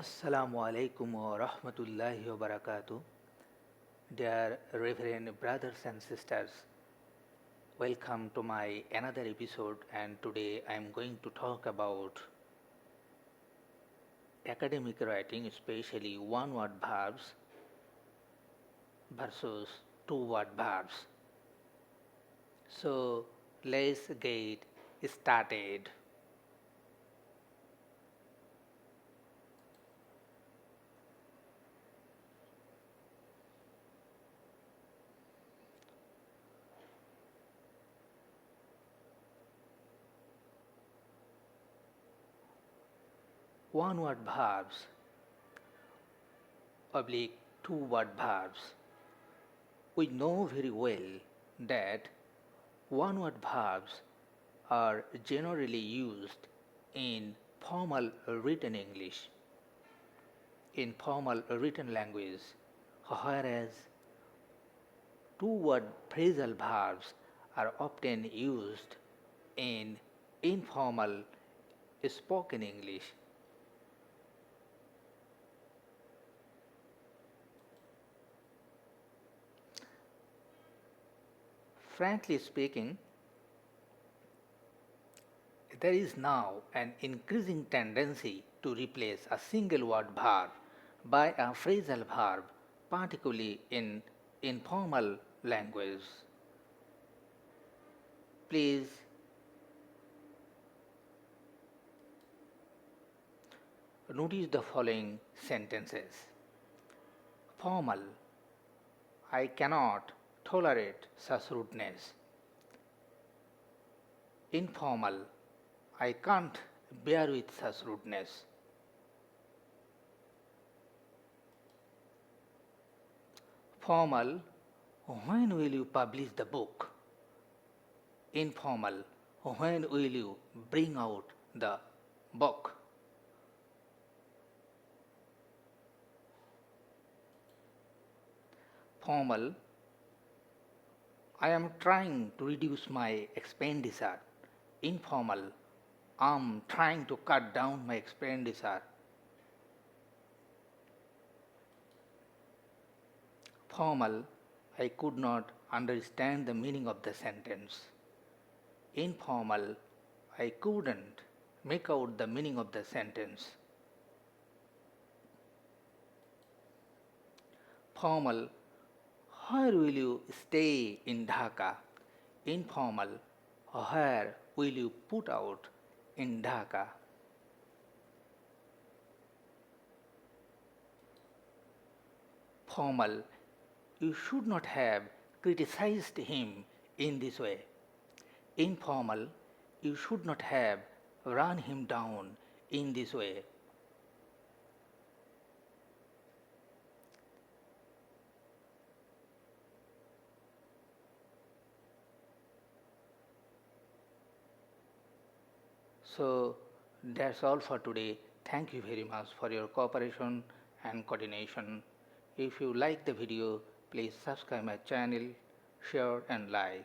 Assalamu alaikum wa rahmatullahi wa barakatuh. Dear Reverend brothers and sisters, welcome to my another episode, and today I am going to talk about academic writing, especially one word verbs versus two word verbs. So let's get started. One word verbs oblique two word verbs. We know very well that one word verbs are generally used in formal written English, in formal written language, whereas two word phrasal verbs are often used in informal spoken English. Frankly speaking, there is now an increasing tendency to replace a single word verb by a phrasal verb, particularly in informal language. Please notice the following sentences. Formal, I cannot tolerate such rudeness. Informal, I can't bear with such rudeness. Formal, when will you publish the book? Informal, when will you bring out the book? Formal, I am trying to reduce my expenditure. Informal, I am trying to cut down my expenditure. Formal, I could not understand the meaning of the sentence. Informal, I couldn't make out the meaning of the sentence. Formal, where will you stay in Dhaka? Informal, where will you put out in Dhaka? Formal, you should not have criticized him in this way. Informal, you should not have run him down in this way. So that's all for today. Thank you very much for your cooperation and coordination. If you like the video, please subscribe my channel, share and like.